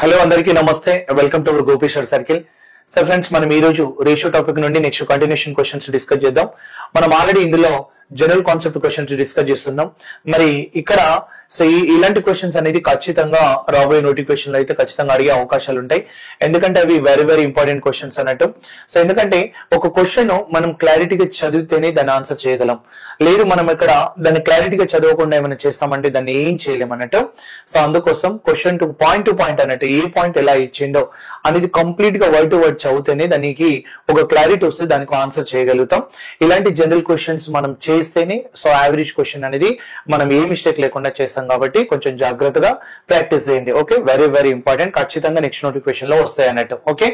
Hello అందరికీ నమస్తే, welcome to our Gopishwar circle. So friends, మనం ఈ రోజు రేషియో టాపిక్ నుండి నెక్స్ట్ కంటిన్యూషన్ క్వశ్చన్స్ డిస్కస్ చేద్దాం. మనం ఆల్రెడీ ఇందులో జనరల్ కాన్సెప్ట్ క్వశ్చన్స్ డిస్కస్ చేస్తున్నాం. మరి ఇక్కడ సో ఇలాంటి క్వశ్చన్స్ అనేది ఖచ్చితంగా రాబోయే నోటిఫికేషన్ లో అయితే ఖచ్చితంగా అడిగే అవకాశాలు ఉంటాయి. ఎందుకంటే అవి వెరీ వెరీ ఇంపార్టెంట్ క్వశ్చన్స్ అన్నట్టు. సో ఎందుకంటే ఒక క్వశ్చన్ మనం క్లారిటీగా చదివితేనే దాన్ని ఆన్సర్ చేయగలం. లేదు మనం ఇక్కడ దాన్ని క్లారిటీగా చదవకుండా ఏమైనా చేస్తామంటే దాన్ని ఏం చేయలేం అన్నట్టు. సో అందుకోసం క్వశ్చన్ టు పాయింట్ అన్నట్టు ఏ పాయింట్ ఎలా ఇచ్చిండో అనేది కంప్లీట్ గా వర్డ్ టు వర్డ్ చదివితేనే దానికి ఒక క్లారిటీ వస్తే దానికి ఆన్సర్ చేయగలుగుతాం. ఇలాంటి జనరల్ క్వశ్చన్స్ మనం చేస్తేనే సో యావరేజ్ క్వశ్చన్ అనేది మనం ఏ మిస్టేక్ లేకుండా చేస్తాం. కాబట్టి కొంచెం జాగ్రత్తగా ప్రాక్టీస్ చేయండి. Okay, very very important. ఖచ్చితంగా నెక్స్ట్ నోటిఫికేషన్ లో వస్తాయి అన్నట్టు. ఓకే,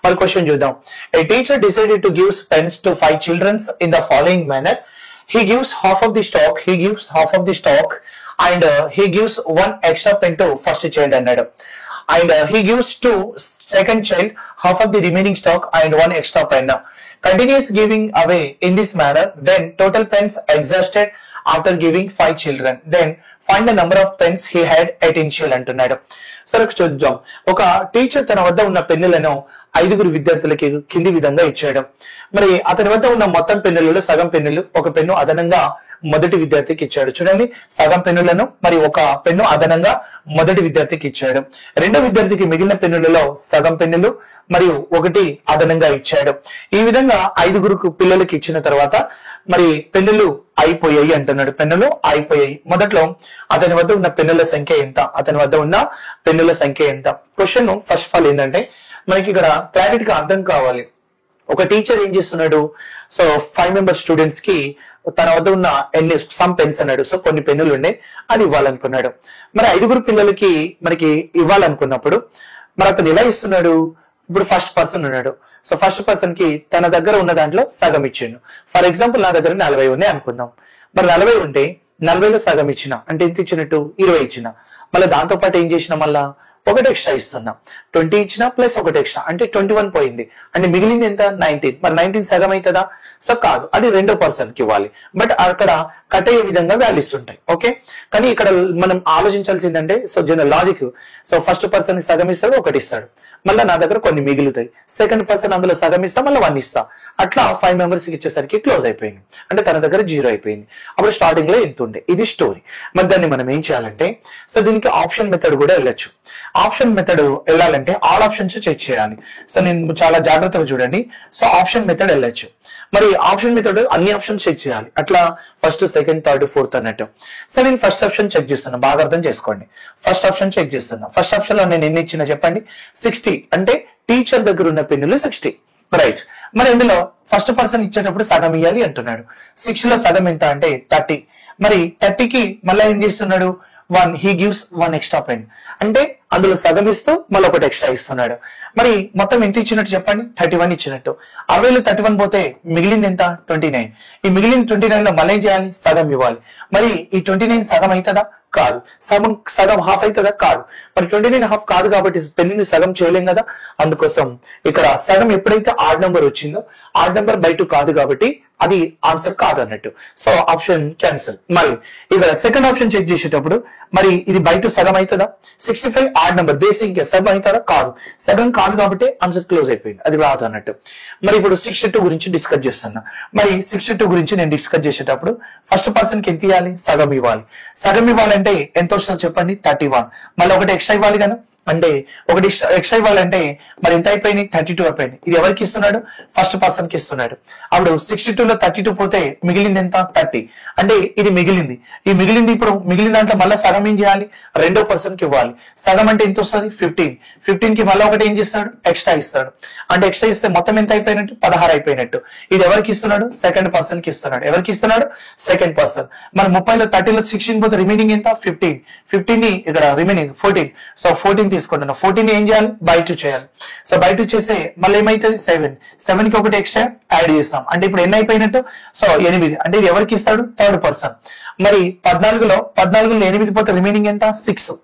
మరి క్వశ్చన్ చూద్దాం. A teacher decided to gives pens to 5 children in the following manner. He gives half of the stock and he gives one extra pen to first child అన్నాడు. And he gives to second child half of the remaining stock and one extra pen. Continues giving away in this manner, then total pens exhausted after giving 5 children. Then find the number of pens he had at initial అంటున్నాడు. సరే చూద్దాం. ఒక teacher తన వద్ద ఉన్న పెన్నులను 5 విద్యార్థులకి కింది విధంగా ఇచ్చాడు. మరి అతని వద్ద ఉన్న మొత్తం పెన్నులలో సగం పెన్నులు ఒక పెన్ను అదనంగా మొదటి విద్యార్థికి ఇచ్చాడు. చూడండి, సగం పెన్నులను మరి ఒక పెన్ను అదనంగా మొదటి విద్యార్థికి ఇచ్చాడు. రెండో విద్యార్థికి మిగిలిన పెన్నులలో సగం పెన్నులు మరియు ఒకటి అదనంగా ఇచ్చాడు. ఈ విధంగా 5 పిల్లలకి ఇచ్చిన తర్వాత మరి పెన్నులు అయిపోయాయి అంటున్నాడు. పెన్నులు అయిపోయాయి. మొదట్లో అతని వద్ద ఉన్న పెన్నుల సంఖ్య ఎంత? క్వశ్చన్ ఫస్ట్ ఆఫ్ ఆల్ ఏంటంటే మనకి ఇక్కడ క్లారిటీగా అర్థం కావాలి. ఒక టీచర్ ఏం చేస్తున్నాడు, సో 5 మెంబర్ స్టూడెంట్స్ కి తన వద్ద ఉన్న సమ్ పెన్స్ అన్నాడు. సో కొన్ని పెన్నులు ఉండే అది ఇవ్వాలనుకున్నాడు. మరి 5 పిల్లలకి మనకి ఇవ్వాలనుకున్నప్పుడు మరి అతను ఎలా ఇస్తున్నాడు? ఇప్పుడు ఫస్ట్ పర్సన్ ఉన్నాడు. సో ఫస్ట్ పర్సన్ కి తన దగ్గర ఉన్న దాంట్లో సగం ఇచ్చిండు. ఫర్ ఎగ్జాంపుల్ నా దగ్గర 40 ఉన్నాయి అనుకుందాం. మరి 40 ఉంటే 40లో సగం ఇచ్చిన అంటే ఎంత ఇచ్చినట్టు 20 ఇచ్చిన. మళ్ళీ దాంతో పాటు ఏం చేసిన, మళ్ళా ఒకటి ఎక్స్ట్రా ఇస్తున్నా. 20 ఇచ్చిన ప్లస్ ఒకటి ఎక్స్ట్రా అంటే 21 పోయింది. అంటే మిగిలింది ఎంత? 19. మరి 19 సగం అవుతుందా? సో కాదు, అది రెండో పర్సన్ కి ఇవ్వాలి. బట్ అక్కడ కట్ అయ్యే విధంగా వాల్యూస్ ఉంటాయి. ఓకే, కానీ ఇక్కడ మనం ఆలోచించాల్సిందంటే so general logic. So first person సగం ఇస్తాడు, ఒకటి ఇస్తాడు. మళ్ళీ నా దగ్గర కొన్ని మిగులుతాయి. సెకండ్ పర్సన్ అందులో సగం ఇస్తా, మళ్ళీ 1 ఇస్తా. అట్లా 5 మెంబర్స్ కి ఇచ్చేసరికి క్లోజ్ అయిపోయింది. అంటే తన దగ్గర 0 అయిపోయింది. అప్పుడు స్టార్టింగ్ లో ఎంత ఉండే, ఇది స్టోరీ. మరి దాన్ని మనం ఏం చేయాలంటే సో దీనికి ఆప్షన్ మెథడ్ కూడా వెళ్ళొచ్చు. ఆప్షన్ మెథడ్ వెళ్ళాలంటే ఆల్ ఆప్షన్స్ చెక్ చేయాలి. సో నేను చాలా జాగ్రత్తగా చూడండి. సో ఆప్షన్ మెథడ్ వెళ్ళొచ్చు. మరి ఆప్షన్ మెథడ్ అన్ని ఆప్షన్స్ చెక్ చేయాలి. అట్లా ఫస్ట్, సెకండ్, థర్డ్, ఫోర్త్ అన్నట్టు. సో నేను ఫస్ట్ ఆప్షన్ చెక్ చేస్తున్నా, బాగా అర్థం చేసుకోండి. ఫస్ట్ ఆప్షన్ చెక్ చేస్తున్నా. ఫస్ట్ ఆప్షన్ లో నేను ఎన్ని ఇచ్చినా చెప్పండి? 60. అంటే టీచర్ దగ్గర ఉన్న పెన్నులు 60. రైట్. మరి ఇందులో ఫస్ట్ పర్సన్ ఇచ్చేటప్పుడు సగం ఇవ్వాలి అంటున్నాడు. 6 లో సగం ఎంత అంటే 30. మరి 30కి మళ్ళీ ఏం చేస్తున్నాడు? He gives 1 extra pen. అంటే అందులో సగం ఇస్తూ మళ్ళీ ఒకటి ఎక్స్ట్రా ఇస్తున్నాడు. మరి మొత్తం ఎంత ఇచ్చినట్టు చెప్పండి? 31 ఇచ్చినట్టు. 60లో 31 పోతే మిగిలింది ఎంత? 29. ఈ మిగిలిన 29 లో మళ్ళీ ఏం చేయాలి? సగం ఇవ్వాలి. మరి ఈ 29 సగం అవుతుందా? కాదు. సగం హాఫ్ అవుతుందా? కాదు. మరి 29 హాఫ్ కాదు కాబట్టి పెన్నుని సగం చేయలేం కదా. అందుకోసం ఇక్కడ సగం ఎప్పుడైతే ఆడ్ నెంబర్ వచ్చిందో ఆడ్ నెంబర్ బై 2 కాదు కాబట్టి అది ఆన్సర్ కాదు అన్నట్టు. So option cancel. మరి ఇక్కడ సెకండ్ ఆప్షన్ చెక్ చేసేటప్పుడు మరి ఇది బై 2 సగం అవుతుందా? 65 ఆడ్ నెంబర్ బేసిక్ సగం అవుతుందా? కాదు. సగం కాదు కాబట్టి ఆన్సర్ క్లోజ్ అయిపోయింది, అది రాదు అన్నట్టు. మరి ఇప్పుడు 62 గురించి డిస్కస్ చేస్తున్నా. మరి 62 గురించి నేను డిస్కస్ చేసేటప్పుడు ఫస్ట్ పర్సన్ కి ఎంత ఇవ్వాలి? సగం ఇవ్వాలి. సగం ఇవ్వాలంటే ఎంత వస్తుందో చెప్పండి? 31. మళ్ళీ ఒకటి ఎక్స్ట్రా ఇవ్వాలి కదా. అంటే ఒకటి ఎక్స్ట్రా ఇవ్వాలంటే మరి ఎంత అయిపోయినాయి? 32 అయిపోయింది. ఇది ఎవరికి ఇస్తున్నాడు? ఫస్ట్ పర్సన్ కి ఇస్తున్నాడు. అప్పుడు 62లో 32 పోతే మిగిలింది ఎంత? 30. అంటే ఇది మిగిలింది. ఈ మిగిలింది ఇప్పుడు మిగిలిన దాంట్లో మళ్ళీ సగం ఏం చేయాలి? రెండో పర్సన్ కి ఇవ్వాలి. సగం అంటే ఎంత వస్తుంది? 15. 15 కి మళ్ళీ ఒకటి ఏం చేస్తాడు? ఎక్స్ట్రా ఇస్తాడు. అంటే ఎక్స్ట్రా ఇస్తే మొత్తం ఎంత అయిపోయినట్టు? 16 అయిపోయినట్టు. ఇది ఎవరికి ఇస్తున్నాడు? సెకండ్ పర్సన్ కి ఇస్తున్నాడు. ఎవరికి ఇస్తున్నాడు? Second person. మరి 30లో 30లో 16 పోతే రిమైనింగ్ ఎంత? 15. 15 ని ఇక్కడ రిమైనింగ్ 14. సో 14 తీసుకుంటున్నా. 14 ఏం చేయాలి? బై 2 చేయాలి. సో బై 2 చేస్తే మళ్ళీ ఏమైతుంది? 7 కి ఒకటి ఎక్స్ట్రా యాడ్ చేస్తాం. అంటే ఇప్పుడు ఎన్ని అయిపోయినట్టు? సో 8. అంటే ఇది ఎవరికి ఇస్తాడు? Third person. మరి 14లో 8 పోతే రిమైనింగ్ ఎంత? 6.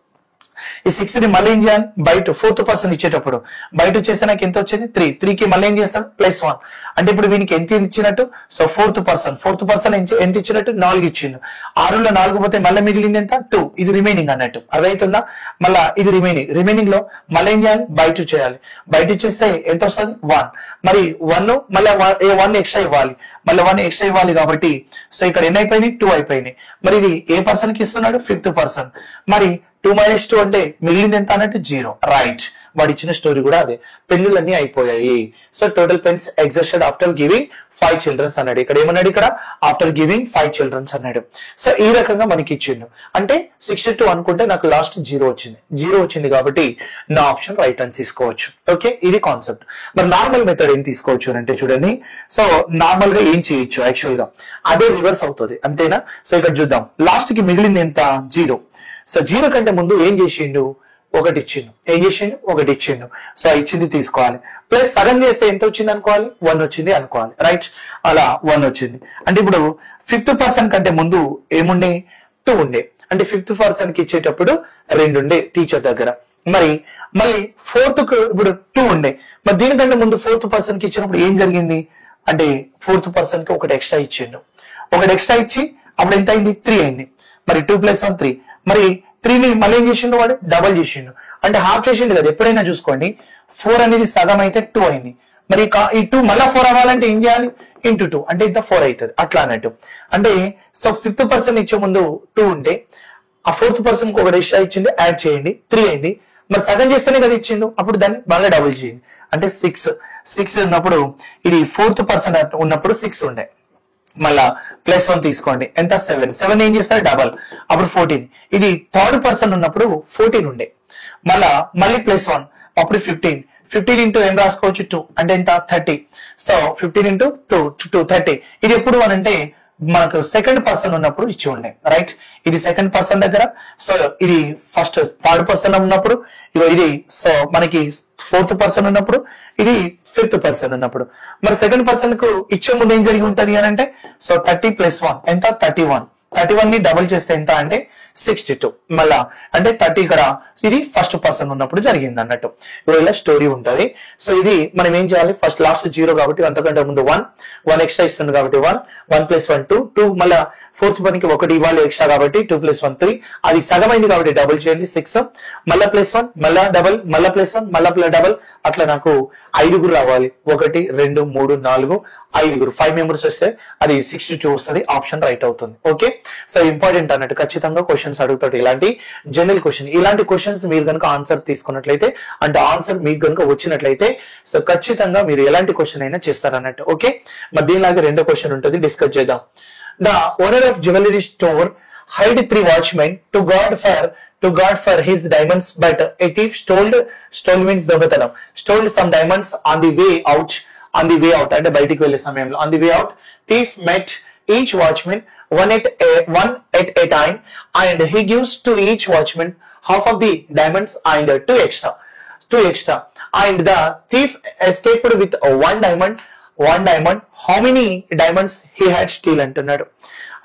ఈ 6 ని మళ్ళీ ఏం చేయాలి, బయట ఫోర్త్ పర్సన్ ఇచ్చేటప్పుడు బయట వచ్చేస్తే నాకు ఎంత వచ్చింది 3, 3కి మళ్ళీ ఏం చేస్తాడు +1. అంటే ఇప్పుడు వీనికి ఎంత ఇచ్చినట్టు, సో ఫోర్త్ పర్సన్ ఎంత ఇచ్చినట్టు 4 ఇచ్చిండు. 6లో 4 పోతే మళ్ళీ మిగిలింది ఎంత 2, ఇది రిమైనింగ్ అన్నట్టు. అదైతుందా, మళ్ళా ఇది రిమైనింగ్ లో మళ్ళీ ఏం చేయాలి, బయట చేయాలి. బయట చేస్తే ఎంత వస్తుంది 1. మరి 1 మళ్ళీ 1 ఎక్స్ట్రా ఇవ్వాలి, మళ్ళీ 1 ఎక్స్ట్రా ఇవ్వాలి కాబట్టి సో ఇక్కడ ఎన్ని అయిపోయినాయి 2 అయిపోయినాయి. మరి ఇది ఏ పర్సన్ కి ఇస్తున్నాడు, 5th పర్సన్. మరి 2 - 2 అంటే మిగిలింది ఎంత అన్నట్టు 0. రైట్, వాడు ఇచ్చిన స్టోరీ కూడా అదే, పెన్నులన్నీ అయిపోయాయి. So total pens existed after giving 5 childrens అన్నాడు. ఇక్కడ ఏమన్నాడు, ఇక్కడ ఆఫ్టర్ గివింగ్ 5 చిల్డ్రన్స్ అన్నాడు. సో ఈ రకంగా మనకి ఇచ్చిండు. అంటే 62 అనుకుంటే నాకు లాస్ట్ 0 వచ్చింది. 0 వచ్చింది కాబట్టి నా ఆప్షన్ రైట్ అని తీసుకోవచ్చు. ఓకే, ఇది కాన్సెప్ట్. మరి నార్మల్ మెథడ్ ఏం తీసుకోవచ్చు అంటే చూడండి, సో నార్మల్ గా ఏం చేయొచ్చు, యాక్చువల్ గా అదే రివర్స్ అవుతుంది, అంతేనా. సో ఇక్కడ చూద్దాం, లాస్ట్ కి మిగిలింది ఎంత 0. సో 0 కంటే ముందు ఏం చేసిండు, 1 ఇచ్చిండు. ఏం చేసిండు, 1 ఇచ్చిండు. సో ఇచ్చింది తీసుకోవాలి, ప్లస్ సగం చేస్తే ఎంత వచ్చింది అనుకోవాలి, 1 వచ్చింది అనుకోవాలి. రైట్, అలా 1 వచ్చింది. అంటే ఇప్పుడు 5th పర్సన్ కంటే ముందు ఏముండే, 2 ఉండే. అంటే 5th పర్సన్ కి ఇచ్చేటప్పుడు 2 ఉండే టీచర్ దగ్గర. మళ్ళీ 4th కు ఇప్పుడు 2 ఉండే. మరి దీనికంటే ముందు 4th పర్సన్ కి ఇచ్చినప్పుడు ఏం జరిగింది అంటే 4th పర్సన్ కి 1 ఎక్స్ట్రా ఇచ్చిండు. 1 ఎక్స్ట్రా ఇచ్చి అప్పుడు ఎంత అయింది, 3 అయింది. మరి 2 + 1 3. మరి 3ని మళ్ళీ ఏం చేసిండు, వాడు డబల్ చేసిండు. అంటే హాఫ్ చేసిండు కదా. ఎప్పుడైనా చూసుకోండి, 4 అనేది సగం అయితే 2 అయింది. మరి ఈ 2 మళ్ళీ 4 అవ్వాలంటే ఏం చేయాలి, × 2 అంటే ఇంత 4 అవుతుంది. అట్లా అన్నట్టు. అంటే సో 5th పర్సన్ ఇచ్చే ముందు 2 ఉంటే ఆ 4th పర్సన్ కి 1 ఎక్స్ట్రా ఇచ్చింది, యాడ్ చేయండి, 3 అయింది. మరి సగం చేస్తేనే కదా ఇచ్చిండు, అప్పుడు దాన్ని మళ్ళీ డబుల్ చేయండి. అంటే 6 ఉన్నప్పుడు ఇది 4th పర్సన్ ఉన్నప్పుడు 6 ఉండే. మళ్ళా +1 తీసుకోండి, ఎంత 7 ఏం చేస్తారు డబల్, అప్పుడు 14. ఇది 3rd పర్సన్ ఉన్నప్పుడు 14 ఉండే. మళ్ళీ +1 అప్పుడు 15 ఇంటూ ఏం రాసుకోవచ్చు 2 అంటే ఎంత 30. So 15 into 2 30. ఇది ఎప్పుడు అని అంటే మనకు 2nd పర్సన్ ఉన్నప్పుడు ఇచ్చి ఉండే. రైట్, ఇది 2nd పర్సన్ దగ్గర. సో ఇది 3rd పర్సన్ ఉన్నప్పుడు, ఇది సో మనకి 4th పర్సన్ ఉన్నప్పుడు, ఇది 5th పర్సన్ ఉన్నప్పుడు. మరి 2nd పర్సన్ కు ఇచ్చే ముందు ఏం జరిగి ఉంటది అని అంటే సో 30 + 1 ఎంత 31 ని డబుల్ చేస్తే ఎంత అంటే 62. మళ్ళా అంటే 30 ఇక్కడ ఇది 1st పర్సన్ ఉన్నప్పుడు జరిగింది అన్నట్టు. ఇలా స్టోరీ ఉంటది. సో ఇది మనం ఏం చేయాలి, ఫస్ట్ లాస్ట్ 0 కాబట్టి అంతకంటే ముందు 1 ఎక్స్ట్రా ఇస్తుంది కాబట్టి 1 + 1 2 మళ్ళా 4th పనికి 1 ఇవ్వాలి ఎక్స్ట్రా కాబట్టి 2 + 1 3. అది సగమైంది కాబట్టి డబుల్ చేయండి 6. మళ్ళా +1 మళ్ళా డబల్, మళ్ళా +1 మళ్ళా డబల్. అట్లా నాకు 5గురు రావాలి. 1 2 3 4 5గురు 5 మెంబర్స్ వస్తే అది 62 వస్తుంది. ఆప్షన్ రైట్ అవుతుంది. ఓకే, సో ఇంపార్టెంట్ అన్నట్టు. ఖచ్చితంగా క్వశ్చన్స్ అడుగుతాడు ఇలాంటి జనరల్ క్వశ్చన్. ఇలాంటి క్వశ్చన్స్ మీరు కనుక ఆన్సర్ తీసుకున్నట్లయితే, అంటే ఆన్సర్ మీకు కనుక వచ్చినట్లయితే సో ఖచ్చితంగా మీరు ఎలాంటి క్వశ్చన్ అయినా చేస్తారన్నట్టు. ఓకే, మరి దీనిలాగా రెండో క్వశ్చన్ ఉంటుంది, డిస్కస్ చేద్దాం. The owner of jewellery store hired 3 watchmen to guard for his diamonds, but a thief stole means దొంగతనం, stole some diamonds on the way out అంటే బయటికి వెళ్లే సమయంలో. on the way out, thief met each watchman one at a time, and he gives to each watchman half of the diamonds and 2 extra, and the thief escaped with one diamond. How many diamonds he had stolen అంటున్నాడు.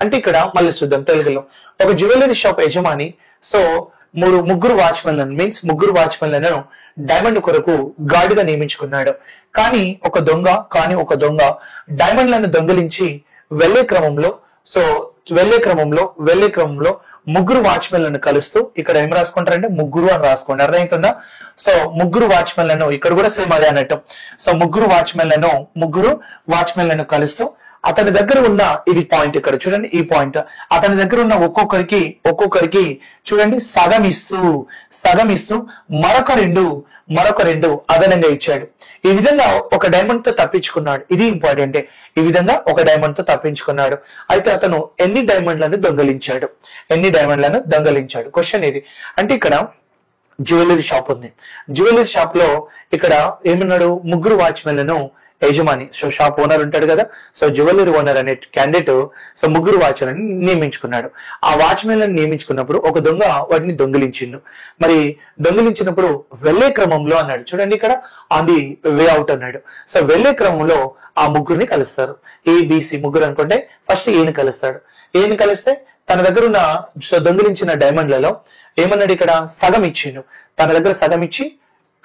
అంటే ఇక్కడ మళ్ళీ చూద్దాం తెలుగులో. ఒక jewellery shop యజమాని so ముగ్గురు వాచ్మెన్లను diamond కొరకు గార్డ్ గా నియమించుకున్నాడు. కానీ ఒక దొంగ డైమండ్లను దొంగిలించి వెళ్లే క్రమంలో ముగ్గురు వాచ్మెన్లను కలుస్తూ, ఇక్కడ ఏం రాసుకుంటారంటే ముగ్గురు అని రాసుకోండి, అర్థమవుతుందా. సో ముగ్గురు వాచ్మెన్లను, ఇక్కడ కూడా సేమ్ అదే అన్నట్టు. సో ముగ్గురు వాచ్మెన్లను కలుస్తూ అతని దగ్గర ఉన్న, ఇది పాయింట్ ఇక్కడ చూడండి, ఈ పాయింట్ అతని దగ్గర ఉన్న ఒక్కొక్కరికి చూడండి సగం ఇస్తూ మరొక రెండు అదనంగా ఇచ్చాడు. ఈ విధంగా ఒక డైమండ్ తో తప్పించుకున్నాడు. ఇది ఇంపార్టెంట్. ఈ విధంగా ఒక డైమండ్ తో తప్పించుకున్నాడు. అయితే అతను ఎన్ని డైమండ్లను దొంగలించాడు క్వశ్చన్ ఇది. అంటే ఇక్కడ జ్యువెలరీ షాప్ ఉంది. జ్యువెలరీ షాప్ లో ఇక్కడ ఏమన్నాడు, ముగ్గురు వాచ్మెన్లను యజమాని, సో షాప్ ఓనర్ ఉంటాడు కదా, సో జ్యువెలరీ ఓనర్ అనే క్యాండిడేట్ సో ముగ్గురు వాచ్మెన్లను నియమించుకున్నాడు. ఆ వాచ్మెన్లను నియమించుకున్నప్పుడు ఒక దొంగ వాటిని దొంగిలించిండు. మరి దొంగిలించినప్పుడు వెళ్లే క్రమంలో అన్నాడు, చూడండి ఇక్కడ ఆన్ ది వే అవుట్ అన్నాడు. సో వెళ్లే క్రమంలో ఆ ముగ్గురిని కలుస్తారు. ఏబిసి ముగ్గురు అనుకుంటే ఫస్ట్ ఏని కలుస్తాడు. ఏని కలిస్తే తన దగ్గర ఉన్న దొంగిలించిన డైమండ్లలో ఏమన్నాడు ఇక్కడ సగం ఇచ్చిండు, తన దగ్గర సగం ఇచ్చి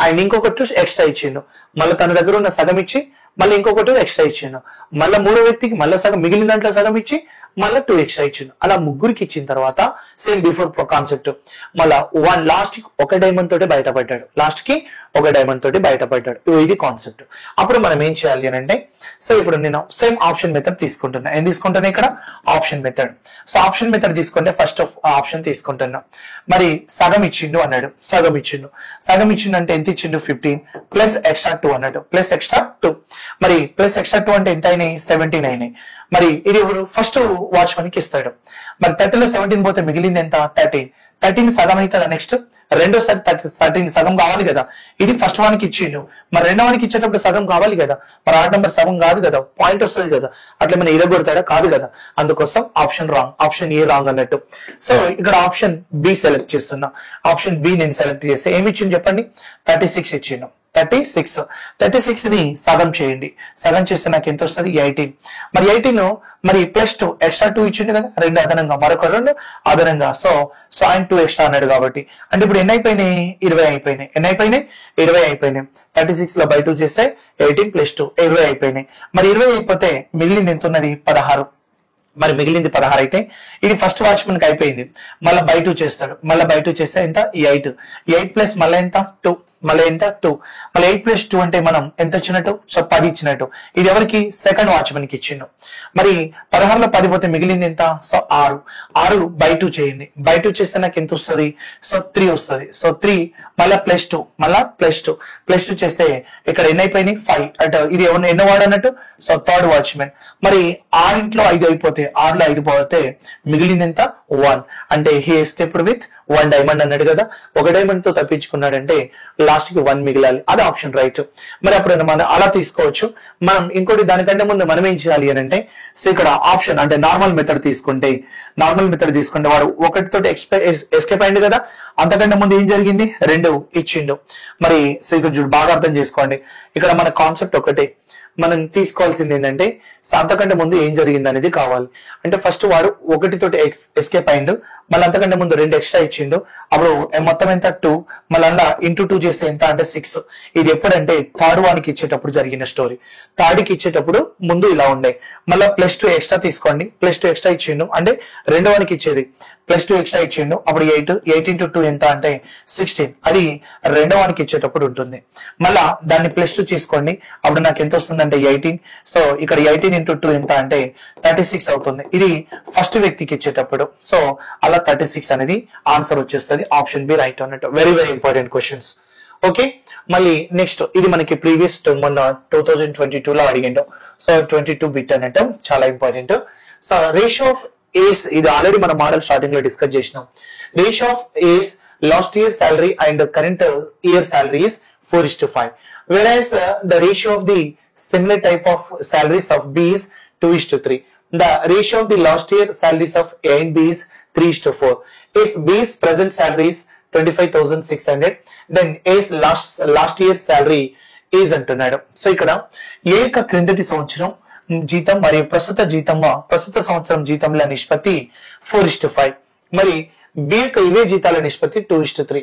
ఆయన ఇంకొకటి ఎక్స్ట్రా ఇచ్చిండు, మళ్ళీ తన దగ్గర ఉన్న సగం ఇచ్చి మళ్ళీ ఇంకొకటి ఎక్స్ట్రా ఇచ్చిండు, మళ్ళీ మూడో వ్యక్తికి మళ్ళీ సగం మిగిలిన దాంట్లో సగం ఇచ్చి మళ్ళీ 2 ఎక్స్ట్రా ఇచ్చిండు. అలా ముగ్గురికి ఇచ్చిన తర్వాత సేమ్ బిఫోర్ కాన్సెప్ట్ మళ్ళా లాస్ట్ కి ఒక డైమండ్ తోటి బయటపడ్డాడు, లాస్ట్ కి ఒక డైమండ్ తోటి బయటపడ్డాడు. ఇది కాన్సెప్ట్. అప్పుడు మనం ఏం చేయాలి అని అంటే, సో ఇప్పుడు నేను సేమ్ ఆప్షన్ మెథడ్ తీసుకుంటున్నా. ఏం తీసుకుంటున్నా ఇక్కడ option method. So option method తీసుకుంటే ఫస్ట్ ఆప్షన్ తీసుకుంటున్నా. మరి సగం ఇచ్చిండు అన్నాడు, సగం ఇచ్చిండు అంటే ఎంత ఇచ్చిండు 15 ప్లస్ ఎక్స్ట్రా 2 అన్నాడు, ప్లస్ ఎక్స్ట్రా 2. మరి ప్లస్ ఎక్స్ట్రా 2 అంటే ఎంత అయినాయి 17 అయినాయి. మరి ఇది ఫస్ట్ వాచ్మన్ కి ఇస్తాడు. మరి 30లో 17 పోతే మిగిలింది ఎంత 13 సగం అవుతుందా నెక్స్ట్ రెండోసారి 13 సగం కావాలి కదా. ఇది ఫస్ట్ వానికి ఇచ్చిండు, మరి రెండో వానికి ఇచ్చేటప్పుడు సగం కావాలి కదా. మరి ఆర్ట్ నెంబర్ సగం కాదు కదా, పాయింట్ వస్తుంది కదా. అట్లా మనం ఇరగొడతాడా కాదు కదా. అందుకోసం option wrong, option A wrong అన్నట్టు. సో ఇక్కడ ఆప్షన్ బి సెలెక్ట్ చేస్తున్నా. ఆప్షన్ బి నేను సెలెక్ట్ చేస్తే ఏమి ఇచ్చిండు చెప్పండి 36 ఇచ్చిండు. 36 ని సగం చేయండి, సగం చేస్తే నాకు ఎంత వస్తుంది 18. మరి 18 మరి ప్లస్ 2 ఎక్స్ట్రా 2 ఇచ్చిండు కదా, 2 అదనంగా మరొక 2 అదనంగా. సో ఆయన 2 ఎక్స్ట్రా అన్నాడు కాబట్టి అంటే ఇప్పుడు ఎన్ని అయిపోయినాయి 20 అయిపోయినాయి. ఎన్ని అయిపోయినాయి 20 అయిపోయినాయి. 36 లో బై 2 చేస్తే 18 ప్లస్ 2 20 అయిపోయినాయి. మరి 20 అయిపోతే మిగిలింది ఎంత ఉన్నది 16. మరి మిగిలింది 16 అయితే ఇది ఫస్ట్ వాచ్మన్ కి అయిపోయింది. మళ్ళీ బై 2 చేస్తాడు, మళ్ళీ బై 2 చేస్తే ఎంత 8 ప్లస్ మళ్ళీ ఎంత 2 మళ్ళీ ఎంత 2 మళ్ళీ 8 ప్లస్ 2 అంటే మనం ఎంత ఇచ్చినట్టు సో 10 ఇచ్చినట్టు. ఇది ఎవరికి సెకండ్ వాచ్మన్ కి ఇచ్చిండు. మరి 16లో 10 పోతే మిగిలింది ఎంత సో 6 బై 2 చేయండి. బై 2 చేస్తే నాకు ఎంత వస్తుంది సో 3 వస్తుంది. సో 3 మళ్ళీ ప్లస్ 2 మళ్ళీ ప్లస్ 2 చేస్తే ఇక్కడ ఎన్ని అయిపోయినాయి 5 అంటే ఇది ఎన్నో వాడు అన్నట్టు సో థర్డ్ వాచ్మెన్. మరి 6 5 అయిపోతే 6లో 5 పోతే మిగిలింది ఎంత 1 అంటే హీ ఎస్కేప్డ్ విత్ 1 డైమండ్ అన్నాడు కదా. ఒక డైమండ్ తో తప్పించుకున్నాడంటే లాస్ట్ కి 1 మిగిలాలి. అది ఆప్షన్ రైట్. మరి అప్పుడు మనం అలా తీసుకోవచ్చు. మనం ఇంకోటి దానికంటే ముందు మనం ఏం చేయాలి అని అంటే సో ఇక్కడ ఆప్షన్ అంటే నార్మల్ మెథడ్ తీసుకుంటే వాడు ఒకటితో ఎస్కేప్ అయింది కదా. అంతకంటే ముందు ఏం జరిగింది 2 ఇచ్చిండు. మరి సో ఇక్కడ బాగా అర్థం చేసుకోండి. ఇక్కడ మన కాన్సెప్ట్ ఒకటే, మనం తీసుకోవాల్సింది ఏంటంటే అంతకంటే ముందు ఏం జరిగింది అనేది కావాలి. అంటే ఫస్ట్ వాడు ఒకటితోటి ఎస్కేప్ అయిండు, మళ్ళీ అంతకంటే ముందు 2 ఎక్స్ట్రా ఇచ్చిండు. అప్పుడు మొత్తం ఎంత 2 మళ్ళీ అలా ఇంటూ 2 చేస్తే ఎంత అంటే 6. ఇది ఎప్పుడంటే థర్డ్ వానికి ఇచ్చేటప్పుడు జరిగిన స్టోరీ. థర్డ్ కి ఇచ్చేటప్పుడు ముందు ఇలా ఉండే, మళ్ళీ ప్లస్ 2 ఎక్స్ట్రా తీసుకోండి. ప్లస్ 2 ఎక్స్ట్రా ఇచ్చిండు అంటే రెండో వానికి ఇచ్చేది ప్లస్ 2 ఎక్స్ట్రా ఇచ్చిండు. అప్పుడు 8 ఇంటూ 2 ఎంత అంటే 16. అది రెండో వానికి ఇచ్చేటప్పుడు ఉంటుంది. మళ్ళా దాన్ని ప్లస్ 2 తీసుకోండి. అప్పుడు నాకు ఎంత వస్తుంది అంటే 18. సో ఇక్కడ 18 ఇంటూ 2 ఎంత అంటే 36 అవుతుంది. ఇది ఫస్ట్ వ్యక్తికి ఇచ్చేటప్పుడు. సో అలా 36 అనేది ఆన్సర్ వచ్చేస్తుంది. ఆప్షన్ బి రైట్ అన్నట్టు. Very very important questions. Okay, మళ్ళీ నెక్స్ట్ ఇది మనకి ప్రీవియస్ మొన్న 2022 లో అడిగిండు. సో 22 బిట్ అన్నట్టు చాలా important. So ratio of A's ఇది ఆల్రెడీ మన మోడల్ స్టార్టింగ్ లో డిస్కస్ చేసినాం. Ratio of A's last year salary and current year salary is 4:5, whereas the ratio of the similar type of salaries of B is 2:3. The ratio of the last year salaries of A and B is 3:4. If B's present salary is 25,600, then A's last year salary is అంటున్నాడు. So ఇక్కడ ఏ యొక్క క్రిందటి సంవత్సరం జీతం మరియు ప్రస్తుత సంవత్సరం జీతంల నిష్పత్తి 4:5. మరి బి యొక్క ఇవే జీతాల నిష్పత్తి 2:3.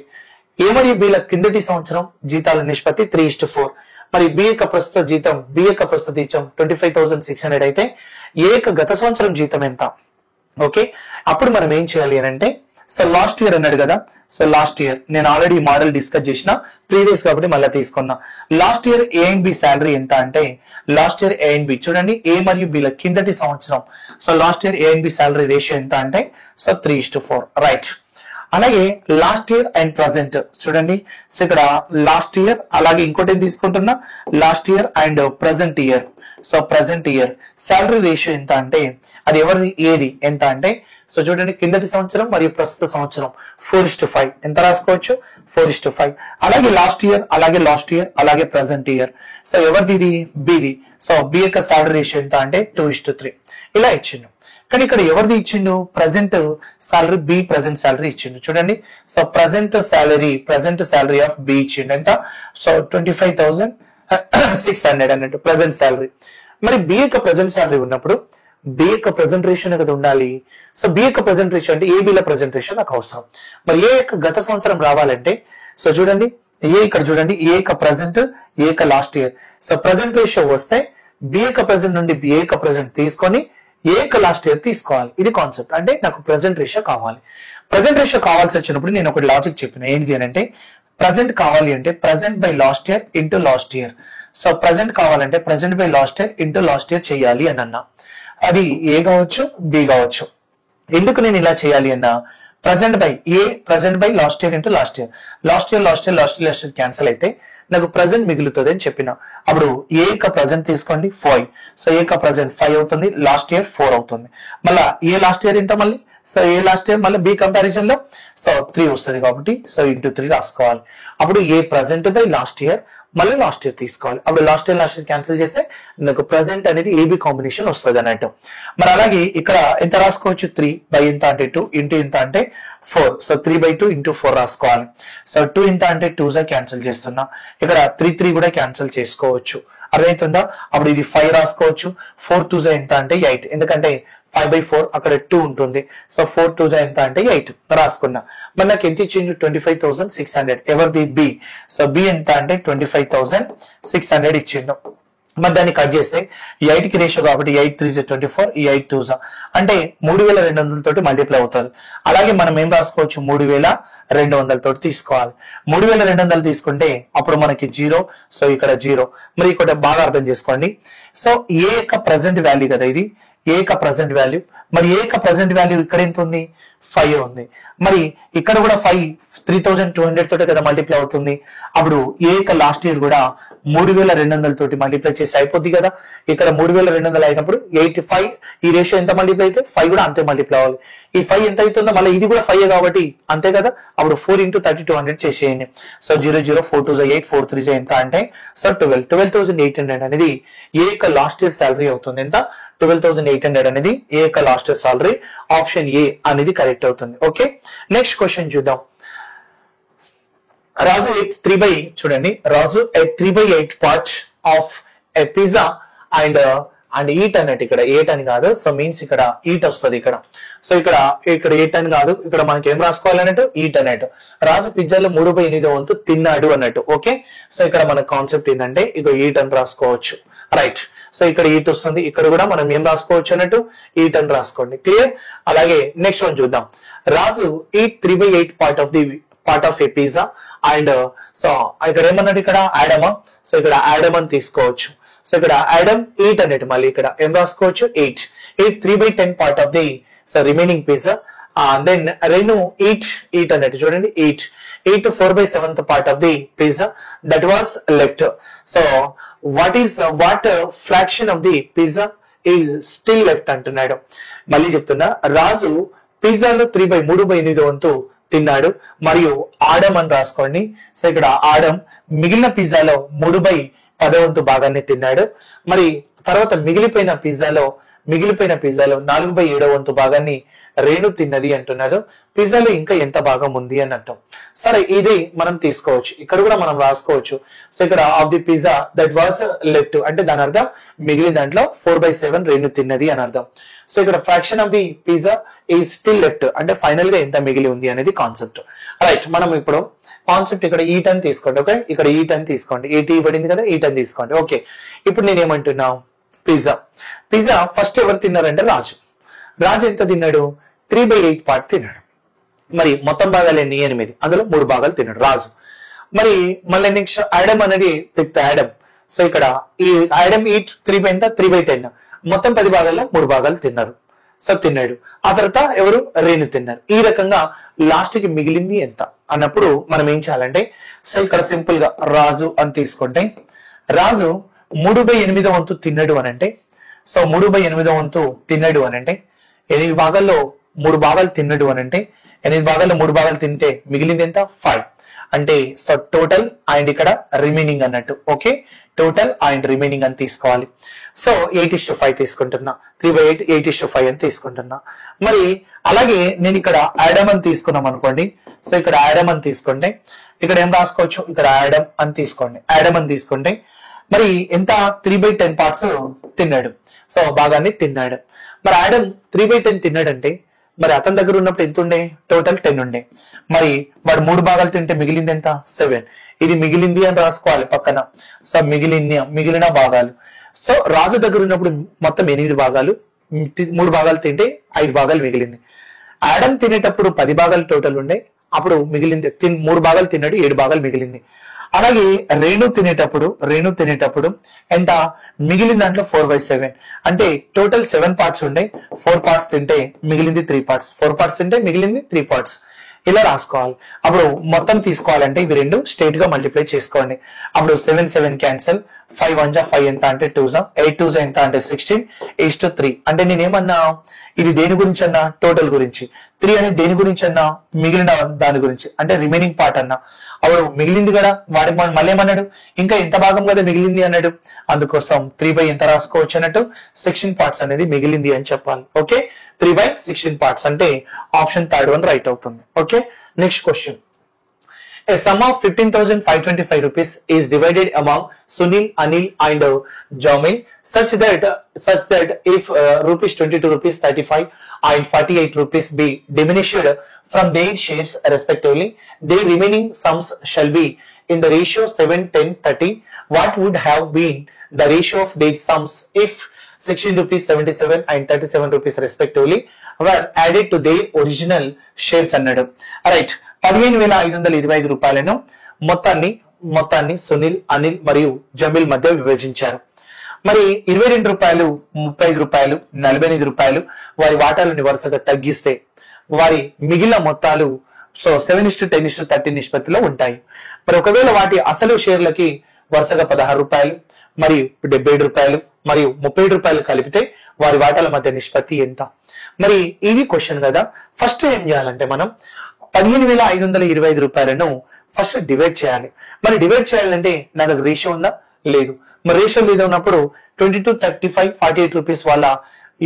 ఏ మరియు బిల కిందటి సంవత్సరం జీతాల నిష్పత్తి 3:4. మరి బి యొక్క ప్రస్తుత జీతం 25,600 అయితే ఏ యొక్క గత సంవత్సరం జీతం ఎంత? ఓకే, అప్పుడు మనం ఏం చేయాలి అని అంటే సో లాస్ట్ ఇయర్ అన్నాడు కదా. సో లాస్ట్ ఇయర్ నేను ఆల్రెడీ మోడల్ డిస్కస్ చేసిన ప్రీవియస్ కాబట్టి మళ్ళీ తీసుకున్నా. Last year A and B salary ఎంత అంటే last year A and B చూడండి, ఏ మరియు బిల కిందటి సంవత్సరం. So last year A and B salary ratio ఎంత అంటే సో 3:4 రైట్. అలాగే లాస్ట్ ఇయర్ అండ్ ప్రజెంట్ చూడండి. సో ఇక్కడ లాస్ట్ ఇయర్ అలాగే ఇంకోటి ఏం తీసుకుంటున్నా last year and present year. So present year salary ratio ఎంత అంటే అది ఎవరిది ఏది ఎంత అంటే సో చూడండి కిందటి సంవత్సరం మరియు ప్రస్తుత సంవత్సరం 4:5 ఎంత రాసుకోవచ్చు 4:5. అలాగే లాస్ట్ ఇయర్ అలాగే ప్రజెంట్ ఇయర్. సో ఎవరిది ఇది బిది. సో బి యొక్క శాలరీ రేషియో ఎంత అంటే 2:3 ఇలా ఇచ్చిండు. కానీ ఇక్కడ ఎవరిది ఇచ్చిండు present salary B present salary ఇచ్చిండు చూడండి. So present salary of B ఇచ్చిండు ఎంత సో 25,600 అన్నట్టు ప్రజెంట్ సాలరీ. మరి బి యొక్క ప్రజెంట్ సాలరీ ఉన్నప్పుడు బి యొక్క ప్రజెంట్ రేషియో కదా ఉండాలి. సో బి యొక్క ప్రజెంట్ రేషియో అంటే ఏబిల ప్రజెంట్ రేషియో నాకు అవసరం. మరి ఏ యొక్క గత సంవత్సరం రావాలంటే సో చూడండి ఏ ఇక్కడ చూడండి ఏ యొక్క ప్రజెంట్ ఏ యొక్క last year. So present ratio వస్తే బి యొక్క ప్రజెంట్ నుండి బి యొక్క ప్రజెంట్ తీసుకొని ఏ యొక్క లాస్ట్ ఇయర్ తీసుకోవాలి. ఇది కాన్సెప్ట్. అంటే నాకు ప్రజెంట్ రేషియో కావాలి. ప్రజెంట్ రేషియో కావాల్సి వచ్చినప్పుడు నేను ఒకటి లాజిక్ చెప్పిన ఏంటి అని అంటే ప్రజెంట్ కావాలి అంటే present by last year into last year. So present కావాలంటే present by last year into last year చేయాలి అని అన్నా. అది ఏ కావచ్చు బి కావచ్చు. ఎందుకు నేను ఇలా చేయాలి అన్నా present by A present by last year into last year. Last year cancel అయితే నాకు ప్రజెంట్ మిగులుతుంది అని చెప్పిన. అప్పుడు ఏ యొక్క ప్రజెంట్ తీసుకోండి 5. సో ఏ యొక్క ప్రజెంట్ 5 అవుతుంది, లాస్ట్ ఇయర్ 4 అవుతుంది. మళ్ళా ఏ లాస్ట్ ఇయర్ ఇంత మళ్ళీ సో ఏ లాస్ట్ ఇయర్ మళ్ళీ బి కంపారిజన్ లో సో 3 వస్తుంది కాబట్టి సో ఇంటూ 3 రాసుకోవాలి. అప్పుడు ఏ ప్రజెంట్ బై లాస్ట్ ఇయర్ మళ్ళీ లాస్ట్ ఇయర్ తీసుకోవాలి. అప్పుడు లాస్ట్ ఇయర్ క్యాన్సిల్ చేస్తే నాకు ప్రజెంట్ అనేది ఏబి కాంబినేషన్ వస్తుంది అన్నట్టు. మరి అలాగే ఇక్కడ ఎంత రాసుకోవచ్చు 3 బై ఎంత అంటే 2 ఇంటూ ఎంత అంటే 4. సో 3/2 ఇంటూ 4 రాసుకోవాలి. సో 2 ఎంత అంటే 2 క్యాన్సిల్ చేస్తున్నా. ఇక్కడ 3 కూడా క్యాన్సిల్ చేసుకోవచ్చు. అర్థమవుతుందా? అప్పుడు ఇది 5 రాసుకోవచ్చు. 4 2 ఎంత అంటే 8. ఎందుకంటే 5/4 అక్కడ 2 ఉంటుంది. సో 4 2 ఎంత అంటే 8 రాసుకున్నా. మరి నాకు ఎంత ఇచ్చింది 25,600. ఎవరిది బి. సో బి ఎంత అంటే 25,600 ఇచ్చిండు. మరి దాన్ని కట్ చేస్తే 8 కి రేషియో కాబట్టి 8 3 24 ఈ 8 2 అంటే 3,200 తోటి మల్టిప్లై అవుతుంది. అలాగే మనం ఏం రాసుకోవచ్చు 3,200 తోటి తీసుకోవాలి. 3,200 తీసుకుంటే అప్పుడు మనకి 0. సో ఇక్కడ 0. మరి ఇక్కడ బాగా అర్థం చేసుకోండి. సో ఏ యొక్క ప్రజెంట్ వాల్యూ కదా ఇది ఏ యొక్క ప్రజెంట్ వాల్యూ. మరి ఏ యొక్క ప్రజెంట్ వాల్యూ ఇక్కడ ఎంత ఉంది 5 ఉంది. మరి ఇక్కడ కూడా 5 3,200 తోటి కదా మల్టిప్లై అవుతుంది. అప్పుడు ఏ యొక్క లాస్ట్ ఇయర్ కూడా 3,200 తోటి మల్టిప్లై చేసి అయిపోద్ది కదా. ఇక్కడ 3,200 అయినప్పుడు 85 ఈ రేషియో ఎంత మల్టిప్లై అయితే 5 కూడా అంతే మల్టిప్లై అవ్వాలి. ఈ 5 ఎంత అవుతుందో మళ్ళీ ఇది కూడా 5 కాబట్టి అంతే కదా. అప్పుడు 4 ఇంటూ 3200 చేసేయండి. సో 0 0 4 2 8 4 3 ఎంత అంటే సో 12,800 అనేది ఏ యొక్క లాస్ట్ ఇయర్ శాలరీ అవుతుంది. ఎంత 12,800 అనేది ఏ యొక్క last year salary. Option A అనేది కరెక్ట్ అవుతుంది. ఓకే నెక్స్ట్ క్వశ్చన్ చూద్దాం. రాజు ఎయిట్ 3/8 చూడండి. రాజు 3/8 part of a pizza and eat అన్నట్టు. ఇక్కడ 8 అని కాదు. సో మీన్స్ ఇక్కడ ఈట్ వస్తుంది ఇక్కడ. సో ఇక్కడ 8 అని కాదు. ఇక్కడ మనకి ఏం రాసుకోవాలన్నట్టు ఈట్ అన్నట్టు. రాజు పిజ్జాలో 3/8 వంతు తిన్నాడు అన్నట్టు. ఓకే సో ఇక్కడ మన కాన్సెప్ట్ ఏంటంటే ఇక ఈట్ అని రాసుకోవచ్చు. రైట్. సో ఇక్కడ ఈట్ వస్తుంది. ఇక్కడ కూడా మనం ఏం రాసుకోవచ్చు అన్నట్టు ఈట్ అని రాసుకోండి. క్లియర్. అలాగే నెక్స్ట్ వన్ చూద్దాం. Raju eat 3/8 part of a pizza and so ఇక్కడ ఏమన్నట్టు ఇక్కడ యాడమా. సో ఇక్కడ యాడమ్ అని తీసుకోవచ్చు. సో ఇక్కడ యాడమ్ ఈట్ అన్నట్టు మళ్ళీ ఇక్కడ ఏం రాసుకోవచ్చు 8 3/10 part of the so remaining pizza. Then Renu eat అన్నట్టు చూడండి 8 4/7 part of the pizza that was left. So what fraction of the pizza is still left అంటున్నాడు. మళ్ళీ చెప్తున్నా. రాజు పిజ్జాలో 3/8 వంతు తిన్నాడు మరియు ఆడమ్ అని రాసుకోండి. సో ఇక్కడ ఆడమ్ మిగిలిన పిజ్జాలో 3/10 వంతు భాగాన్ని తిన్నాడు. మరి తర్వాత మిగిలిపోయిన పిజ్జాలో 4/7 వంతు భాగాన్ని రేణు తిన్నది అంటున్నారు. పిజ్జాలో ఇంకా ఎంత భాగం ఉంది అని అంటాం. సరే ఇది మనం తీసుకోవచ్చు. ఇక్కడ కూడా మనం రాసుకోవచ్చు. సో ఇక్కడ of the pizza that was left అంటే దాని అర్థం మిగిలిన దాంట్లో 4/7 రేణు తిన్నది అని అర్థం. సో ఇక్కడ fraction of the pizza is still left అంటే ఫైనల్ గా ఎంత మిగిలి ఉంది అనేది కాన్సెప్ట్. రైట్. మనం ఇప్పుడు కాన్సెప్ట్ ఇక్కడ ఈట్ అని తీసుకోండి. ఓకే ఇక్కడ ఈట్ అని తీసుకోండి. 8 ఇవ్వబడింది కదా ఈట్ అని తీసుకోండి. ఓకే ఇప్పుడు నేనేమంటున్నా పిజ్జా ఫస్ట్ ఎవరు తిన్నారంటే రాజు ఎంత తిన్నాడు 3/8 పార్ట్ తిన్నాడు. మరి మొత్తం భాగాలు ఎన్ని 8. అందులో 3 భాగాలు తిన్నాడు రాజు. మరి మళ్ళీ నెక్స్ట్ యాడమ్ అనేది యాడమ్. సో ఇక్కడ ఈ యాడమ్ ఈట్ 3/10 మొత్తం 10 భాగాల్లో 3 భాగాలు తిన్నారు. సో తిన్నాడు. ఆ తర్వాత ఎవరు రేణు తిన్నారు. ఈ రకంగా లాస్ట్ కి మిగిలింది ఎంత అన్నప్పుడు మనం ఏం చేయాలంటే సో ఇక్కడ సింపుల్ గా రాజు అని తీసుకుంటే రాజు 3/8 వంతు తిన్నాడు అని అంటే సో 3/8 వంతు తిన్నాడు అని అంటే 8 భాగాల్లో 3 భాగాలు తిన్నాడు అని అంటే 8 భాగాల్లో 3 భాగాలు తింటే మిగిలింది ఎంత 5 అంటే సో టోటల్ అండ్ ఇక్కడ రిమైనింగ్ అన్నట్టు. ఓకే టోటల్ అండ్ రిమైనింగ్ అని తీసుకోవాలి. సో 8:5 తీసుకుంటున్నా. 3/8 8:5 అని తీసుకుంటున్నా. మరి అలాగే నేను ఇక్కడ యాడమ్ అని తీసుకున్నాం అనుకోండి. సో ఇక్కడ యాడమ్ అని తీసుకుంటే ఇక్కడ ఏం రాసుకోవచ్చు ఇక్కడ యాడమ్ అని తీసుకోండి. యాడమ్ అని తీసుకుంటే మరి ఎంత 3/10 పార్ట్స్ తిన్నాడు. సో భాగాన్ని తిన్నాడు. మరి ఆడమ్ 3/10 తిన్నాడంటే మరి అతని దగ్గర ఉన్నప్పుడు ఎంత ఉండే? టోటల్ 10 ఉండే. మరి వాడు 3 భాగాలు తింటే మిగిలింది ఎంత? 7. ఇది మిగిలింది అని రాసుకోవాలి పక్కన. సో మిగిలిన భాగాలు. సో రాజు దగ్గర ఉన్నప్పుడు మొత్తం 8 భాగాలు, 3 భాగాలు తింటే 5 భాగాలు మిగిలింది. ఆడమ్ తినేటప్పుడు 10 భాగాలు టోటల్ ఉండే, అప్పుడు మిగిలింది 3 భాగాలు తిన్నాడు, 7 భాగాలు మిగిలింది. అలాగే రేణు తినేటప్పుడు ఎంత మిగిలిన దాంట్లో 4/7 అంటే టోటల్ 7 పార్ట్స్ ఉండే, 4 పార్ట్స్ తింటే మిగిలింది 3 పార్ట్స్, 4 పార్ట్స్ తింటే మిగిలింది 3 పార్ట్స్. ఇలా రాసుకోవాలి. అప్పుడు మొత్తం తీసుకోవాలంటే ఇవి రెండు స్ట్రైట్ గా మల్టిప్లై చేసుకోండి. అప్పుడు 7 7 క్యాన్సల్, 5 1 జా 5 ఎంత అంటే 2 జా, 8 2 జా ఎంత అంటే 16:3. అంటే నేనేమన్నా ఇది దేని గురించి అన్నా? టోటల్ గురించి. 3 అనేది దేని గురించి అన్నా? మిగిలిన దాని గురించి, అంటే రిమైనింగ్ పార్ట్ అన్నా. అప్పుడు మిగిలింది కదా, వాడి మళ్ళీ ఏమన్నాడు? ఇంకా ఎంత భాగం కదా మిగిలింది అన్నాడు. అందుకోసం 3 ఎంత రాసుకోవచ్చు అన్నట్టు 16 పార్ట్స్ అనేది మిగిలింది అని చెప్పాలి. ఓకే, 3/16 పార్ట్స్ అంటే ఆప్షన్ 3rd వన్ రైట్ అవుతుంది. Okay, next question. A sum of 15,525 rupees is divided among Sunil, Anil and Jamil such that if rupees 22, rupees 35 and 48 rupees be diminished from their shares respectively, their remaining sums shall be in the ratio 7, 10, 30. What would have been the ratio of their sums if 16 rupees, 77 and 37 rupees respectively were added to their original shares అన్నాడు. Right, 15,525 రూపాయలను మొత్తాన్ని సునీల్, అనిల్ మరియు జమీల్ మధ్య విభజించారు. మరి 22 రూపాయలు, 35 రూపాయలు, 45 రూపాయలు వారి వాటాలను వరుసగా తగ్గిస్తే వారి మిగిలిన మొత్తాలు 7:10:30 నిష్పత్తిలో ఉంటాయి. మరి ఒకవేళ వాటి అసలు షేర్లకి వరుసగా 16 రూపాయలు మరియు 77 రూపాయలు మరియు 37 రూపాయలు కలిపితే వారి వాటాల మధ్య నిష్పత్తి ఎంత? మరి ఇది క్వశ్చన్ కదా. ఫస్ట్ ఏం చేయాలంటే మనం 15,525 రూపాయలను ఫస్ట్ డివైడ్ చేయాలి. మరి డివైడ్ చేయాలంటే నా దగ్గర రేషియో ఉందా? లేదు. మరి రేషియో లేదు ఉన్నప్పుడు 22, 35, 48 రూపీస్ వాళ్ళ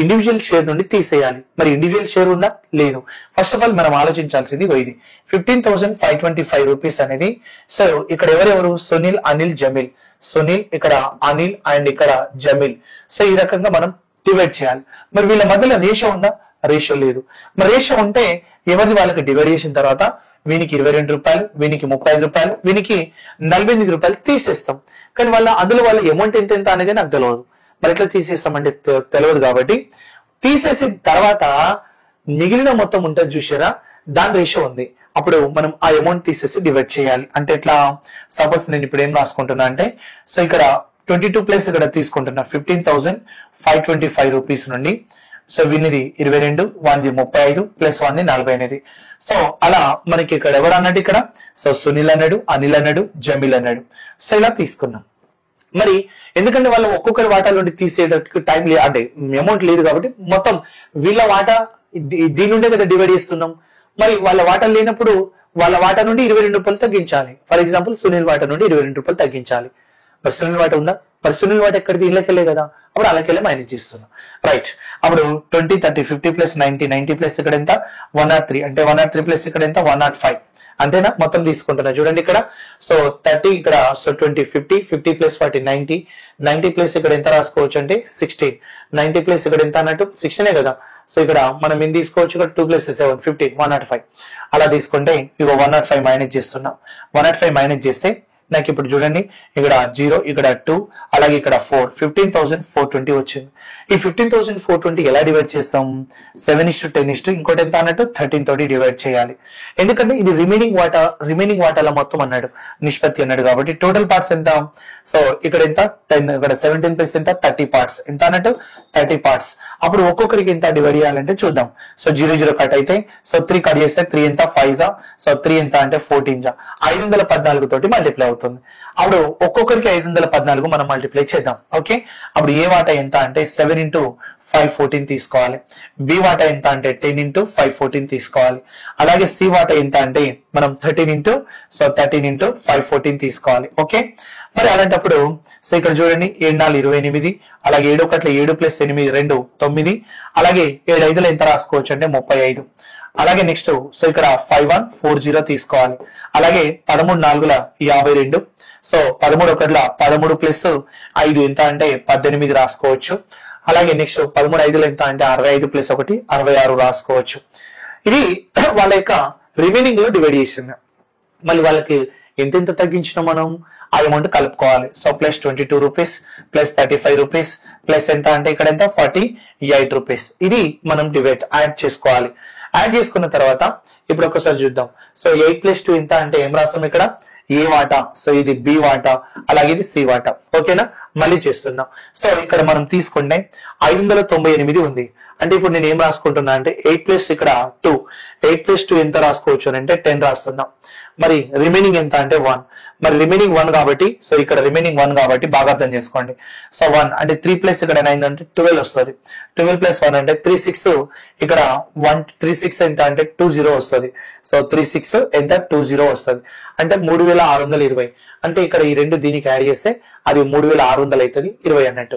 ఇండివిజువల్ షేర్ నుండి తీసేయాలి. మరి ఇండివిజువల్ షేర్ ఉందా? లేదు. ఫస్ట్ ఆఫ్ ఆల్ మనం ఆలోచించాల్సింది ఇది 15,525 రూపీస్ అనేది. సో ఇక్కడ ఎవరెవరు? సునీల్, అనిల్, జమీల్. సునీల్, ఇక్కడ అనిల్ అండ్ ఇక్కడ జమీల్. సో ఈ రకంగా మనం డివైడ్ చేయాలి. మరి వీళ్ళ మధ్యలో రేషియో ఉందా? రేషియో లేదు. మరి రేషియో ఉంటే ఎవరిది వాళ్ళకి డివైడ్ చేసిన తర్వాత వీనికి 22 రూపాయలు, వీనికి 35 రూపాయలు, వీనికి 48 రూపాయలు తీసేస్తాం. కానీ అందులో వాళ్ళ అమౌంట్ ఎంత అనేది నాకు తెలియదు. మరి ఎట్లా తీసేస్తామంటే తెలియదు. కాబట్టి తీసేసిన తర్వాత మిగిలిన మొత్తం ఉంటుంది చూసారా, దాని రేషియో ఉంది. అప్పుడు మనం ఆ అమౌంట్ తీసేసి డివైడ్ చేయాలి. అంటే ఎట్లా? సపోజ్ నేను ఇప్పుడు ఏం రాసుకుంటున్నా అంటే, సో ఇక్కడ 22 ప్లస్ ఇక్కడ తీసుకుంటున్నా 15,525 రూపీస్ నుండి. సో వీనిది 22, వానిది 35 ప్లస్ వానిది 48. సో అలా మనకి ఇక్కడ ఎవరు అన్నాడు? ఇక్కడ సో సునీల్ అన్నాడు, అనిల్ అన్నాడు, జమీల్ అన్నాడు. సో ఇలా తీసుకున్నాం. మరి ఎందుకంటే వాళ్ళ ఒక్కొక్కరి వాటా నుండి తీసేటట్టు టైం లేదు, అంటే అమౌంట్ లేదు. కాబట్టి మొత్తం వీళ్ళ వాటా దీని నుండే కదా డివైడ్ చేస్తున్నాం. మరి వాళ్ళ వాటా లేనప్పుడు వాళ్ళ వాటా నుండి 22 రూపాయలు తగ్గించాలి. ఫర్ ఎగ్జాంపుల్ సునీల్ వాటా నుండి 22 రూపాయలు తగ్గించాలి. మరి సునీల్ వాటా ఉందా? మరి సునీల్ వాటా ఎక్కడిది? ఇళ్ళకెళ్ళే కదా. అప్పుడు అలాకెళ్ళి మైనస్ చేస్తున్నాం. రైట్, అప్పుడు 20, 30, 50 ప్లస్ 90, 90 ప్లస్ ఇక్కడ ఎంత? 103. అంటే 103 ప్లస్ ఇక్కడ ఎంత? 105. అంతేనా? మొత్తం తీసుకుంటున్నా చూడండి ఇక్కడ. సో 30 ఇక్కడ, సో 20, 50, 50 ప్లస్ 40, 90, 90 ప్లస్ ఇక్కడ ఎంత రాసుకోవచ్చు అంటే 16, 90 ప్లస్ ఇక్కడ ఎంత అన్నట్టు 16 కదా. సో ఇక్కడ మనం ఏం తీసుకోవచ్చు? ఇక్కడ 2 ప్లస్ 7, 15, 105. అలా తీసుకుంటే ఇగో 105 మైనస్ చేస్తున్నాం. 105 మైనస్ చేస్తే నాకు ఇప్పుడు చూడండి ఇక్కడ 0, ఇక్కడ 2, అలాగే ఇక్కడ 4, 15,420 వచ్చింది. ఈ 15,420 ఎలా డివైడ్ చేస్తాం? 7:10 ఇంకోటి ఎంత అన్నట్టు 13 తోటి డివైడ్ చేయాలి. ఎందుకంటే ఇది రిమైనింగ్ వాటాల మొత్తం అన్నాడు, నిష్పత్తి అన్నాడు. కాబట్టి టోటల్ పార్ట్స్ ఎంత? సో ఇక్కడ ఎంత? 10, ఇక్కడ 17 ప్లస్ ఎంత? 30 పార్ట్స్. ఎంత అన్నట్టు? 30 పార్ట్స్. అప్పుడు ఒక్కొక్కరికి ఎంత డివైడ్ చేయాలంటే చూద్దాం. సో 0 0 కట్ అయితే, సో 3 కట్ చేస్తే 3 ఎంత? 5 జా. సో 3 ఎంత అంటే 14 జా. 514 తోటి మల్టిప్లై అవుతుంది. అప్పుడు ఒక్కొక్కరికి 514 మనం మల్టిప్లై చేద్దాం. ఓకే, అప్పుడు ఏ వాటా ఎంత అంటే 7 × 514 తీసుకోవాలి. బి వాటా ఎంత అంటే 10 × 514 తీసుకోవాలి. అలాగే సి వాటా ఎంత అంటే మనం 13 × 514 తీసుకోవాలి. ఓకే, మరి అలాంటప్పుడు సో ఇక్కడ చూడండి 7 4 28, అలాగే 7 1 7 ప్లస్ 8 2 9, అలాగే 7 5 ఎంత రాసుకోవచ్చు అంటే 35. అలాగే నెక్స్ట్ సో ఇక్కడ 5140 తీసుకోవాలి. అలాగే 13 4 52, సో 13 ఒకట్ల 13 ప్లస్ 5 ఎంత అంటే 18 రాసుకోవచ్చు. అలాగే నెక్స్ట్ 13 5 ఎంత అంటే 65 ప్లస్ 1 66 రాసుకోవచ్చు. ఇది వాళ్ళ యొక్క రిమైనింగ్ లో డివైడ్ చేసింది. మళ్ళీ వాళ్ళకి ఎంత తగ్గించినా మనం ఆ అమౌంట్ కలుపుకోవాలి. So plus 22 rupees plus 35 rupees plus ఎంత అంటే ఇక్కడ ఎంత 48 రూపీస్. ఇది మనం యాడ్ చేసుకోవాలి. యాడ్ చేసుకున్న తర్వాత ఇప్పుడు ఒకసారి చూద్దాం. సో 8 + 2 ఎంత అంటే ఏం రాస్తాం ఇక్కడ ఏ వాటా, సో ఇది బి వాటా, అలాగే ఇది సి వాటా. ఓకేనా, మళ్ళీ చేస్తున్నాం. సో ఇక్కడ మనం తీసుకుంటే 598 ఉంది. అంటే ఇప్పుడు నేను ఏం రాసుకుంటున్నా అంటే 8 + ఇక్కడ 2, 8 + 2 ఎంత రాసుకోవచ్చు అని అంటే 10 రాస్తున్నాం. మరి రిమైనింగ్ ఎంత అంటే 1. మరి రిమైనింగ్ 1 కాబట్టి సో ఇక్కడ రిమైనింగ్ 1 కాబట్టి బాగా అర్థం చేసుకోండి. సో 1 అంటే 3 + ఇక్కడ 9 అంటే 12 వస్తుంది. 12 + 1 అంటే 36. ఇక్కడ 36 ఎంత అంటే 20 వస్తుంది. సో 36 ఎంత 20 వస్తుంది. అంటే 3620. అంటే ఇక్కడ ఈ రెండు దీనికి యాడ్ చేస్తే అది 3600 అవుతుంది 20 అన్నట్టు.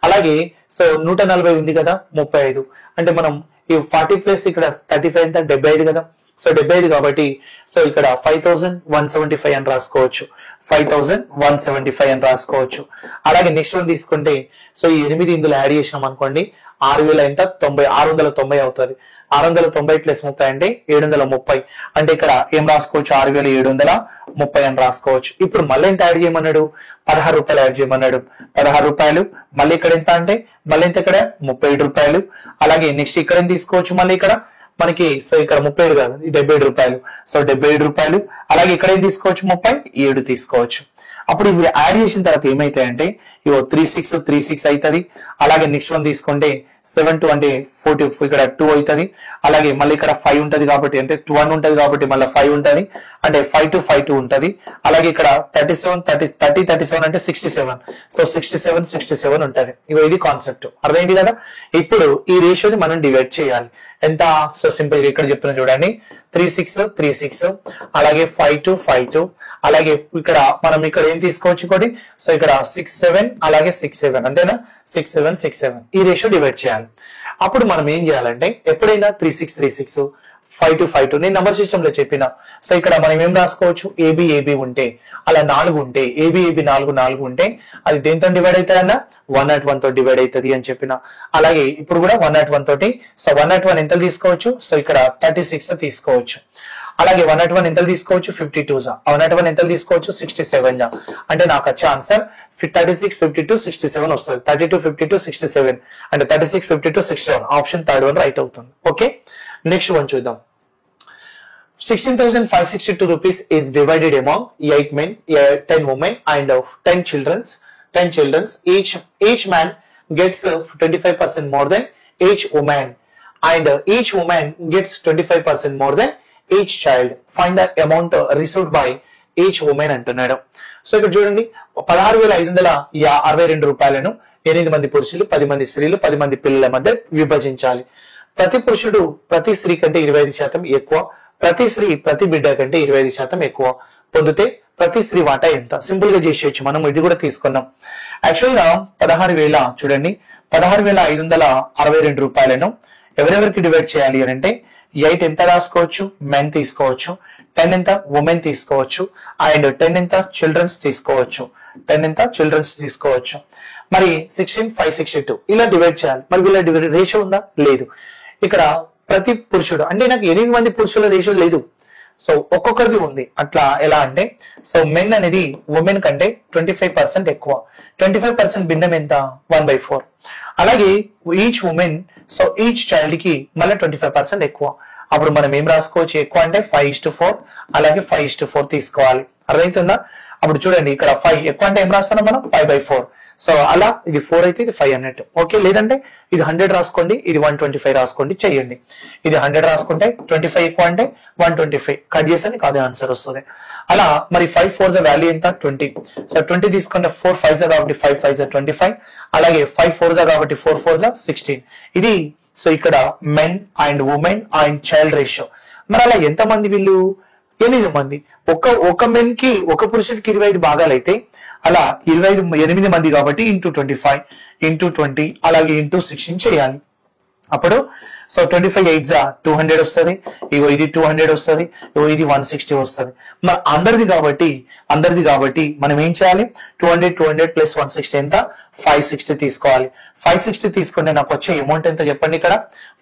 అలాగే సో 140 ఉంది కదా 35. అంటే మనం ఈ 40 ప్లస్ ఇక్కడ 35 ఎంత 75 కదా. సో 75 కాబట్టి సో ఇక్కడ 5175 అని రాసుకోవచ్చు. 5175 అని రాసుకోవచ్చు. అలాగే నెక్స్ట్ వన్ తీసుకుంటే సో ఈ 8 ఇందులో యాడ్ చేసినాం అనుకోండి 6000 ఎంత 690 అవుతుంది. 690 + 30 అంటే 730. అంటే ఇక్కడ ఏం రాసుకోవచ్చు 6730 అని రాసుకోవచ్చు. ఇప్పుడు మళ్ళీ ఎంత యాడ్ చేయమన్నాడు 16 రూపాయలు యాడ్ చేయమన్నాడు. 16 రూపాయలు మళ్ళీ ఇక్కడ ఎంత అంటే మళ్ళీ ఎంత ఇక్కడ 37 రూపాయలు. అలాగే నెక్స్ట్ ఇక్కడ ఏం తీసుకోవచ్చు మళ్ళీ ఇక్కడ మనకి సో ఇక్కడ 37 కాదు 77 రూపాయలు. సో 77 రూపాయలు. అలాగే ఇక్కడ ఏం తీసుకోవచ్చు 37 తీసుకోవచ్చు. అప్పుడు ఇవి యాడ్ చేసిన తర్వాత ఏమైతాయంటే ఇవో 36 అవుతుంది. అలాగే నెక్స్ట్ వన్ తీసుకుంటే 7 2 అంటే 40 ఇక్కడ 2 అవుతుంది. అలాగే మళ్ళీ ఇక్కడ 5 ఉంటది కాబట్టి అంటే 1 ఉంటది కాబట్టి మళ్ళీ 5 ఉంటది అంటే 5 2 5 2 ఉంటది. అలాగే ఇక్కడ 37 అంటే 67. సో 67 ఉంటది. ఇగో ఇది కాన్సెప్ట్ అర్థమైంది కదా. ఇప్పుడు ఈ రేషియోని మనం డివైడ్ చేయాలి. ఎంత సో సింపుల్ ఇక్కడ చెప్తున్నా చూడండి 36 అలాగే 5 2 5 2 అలాగే ఇక్కడ మనం ఇక్కడ ఏం తీసుకోవచ్చు ఇంకోటి సో ఇక్కడ 6 7 అలాగే 6 7 అంతేనా 6 7 ఈ రేషియో డివైడ్ చేయాలి. అప్పుడు మనం ఏం చేయాలంటే ఎప్పుడైనా 36 5 2 5 2 నేను నంబర్ సిస్టమ్ లో చెప్పిన. సో ఇక్కడ మనం ఏం రాసుకోవచ్చు ఏబి ఉంటే అలా 4 ఉంటే ఏబి 4 ఉంటే అది దేంతో డివైడ్ అవుతుంది అన్న 101 తో డివైడ్ అవుతుంది అని చెప్పిన. అలాగే ఇప్పుడు కూడా 101 తోటి సో 101 ఎంత తీసుకోవచ్చు సో ఇక్కడ 36 తీసుకోవచ్చు. అలాగే 101 ఎంత తీసుకోవచ్చు 52 101 ఎంత తీసుకోవచ్చు 67 అంటే నాకు వచ్చే ఆన్సర్ 36 52 67 వస్తుంది. 32 52 67 అంటే 36 52 67 ఆప్షన్ థర్డ్ వన్ రైట్ అవుతుంది. ఓకే, నెక్స్ట్ వన్ చూద్దాం. 16,562 rupees is divided among 8 men, 10 women and 10 children. Each man gets 25% more than each woman and each woman gets 25% more than each child. Find the amount received by each woman అంటున్నాడు. So ఇక్కడ చూడండి 16,562 రూపాయలను 8 మంది పురుషులు 10 మంది స్త్రీలు 10 మంది పిల్లల మధ్య విభజించాలి. ప్రతి పురుషుడు ప్రతి స్త్రీ కంటే 25% ఎక్కువ, ప్రతి స్త్రీ ప్రతి బిడ్డ కంటే 25% ఎక్కువ పొందితే ప్రతి స్త్రీ వాటా ఎంత? సింపుల్ గా చేసేయచ్చు. మనం ఇది కూడా తీసుకున్నాం. యాక్చువల్ గా 16,000 చూడండి 16,562 రూపాయలను ఎవరెవరికి డివైడ్ చేయాలి అని అంటే 8 ఎంత రాసుకోవచ్చు మెన్ తీసుకోవచ్చు, 10 ఎంత ఉమెన్ తీసుకోవచ్చు అండ్ 10 ఎంత చిల్డ్రన్స్ తీసుకోవచ్చు, 10 ఎంత చిల్డ్రన్స్ తీసుకోవచ్చు. మరి 16,562 ఇలా డివైడ్ చేయాలి. మరి వీళ్ళ డివైడ్ రేషియో ఉందా? లేదు. ఇక్కడ ప్రతి పురుషుడు అంటే నాకు 8 మంది పురుషుల రేషియో లేదు. సో ఒక్కొక్కరిది ఉంది. అట్లా ఎలా అంటే సో మెన్ అనేది ఉమెన్ కంటే 25% ఎక్కువ, 25% భిన్నం ఎంత 1/4. అలాగే each women so each child కి మళ్ళీ 25% ఎక్కువ. అప్పుడు మనం ఏం రాసుకోవచ్చు ఎక్కువ అంటే 5:4 అలాగే 5:4 తీసుకోవాలి. అర్థమవుతుందా? అప్పుడు చూడండి ఇక్కడ 5 ఎక్కువ అంటే ఏం రాస్తున్నాం మనం 5/4. సో అలా ఇది 4 అయితే ఇది 5 అన్నట్టు. ఓకే, లేదంటే ఇది 100 రాసుకోండి, ఇది 125 రాసుకోండి, చెయ్యండి. ఇది 100 రాసుకుంటే 25 ఎక్కువ అంటే 125 కట్ చేస్తే అదే ఆన్సర్ వస్తుంది. అలా మరి 5 4 వాల్యూ ఎంత 20. సో 20 తీసుకుంటే 4 5 కాబట్టి 5 5 25 అలాగే 5 4 కాబట్టి 4 4 16. ఇది సో ఇక్కడ men and women and child ratio. మరి అలా ఎంత మంది వీళ్ళు 8 మంది. ఒక మెన్ కి ఒక పురుషుడికి 25 భాగాలు అయితే అలా 8 మంది కాబట్టి ఇంటూ 25 ఇంటూ 20 అలాగే ఇంటూ 16 చేయాలి. అప్పుడు సో 25 8 200 వస్తుంది, ఇగో ఇది 200 వస్తుంది, ఇగో ఇది 160 వస్తుంది. మరి అందరిది కాబట్టి మనం ఏం చేయాలి, 200 ప్లస్ 160 ఎంత, 560 తీసుకోవాలి. 560 తీసుకుంటే నాకు వచ్చే అమౌంట్ ఎంత చెప్పండి. ఇక్కడ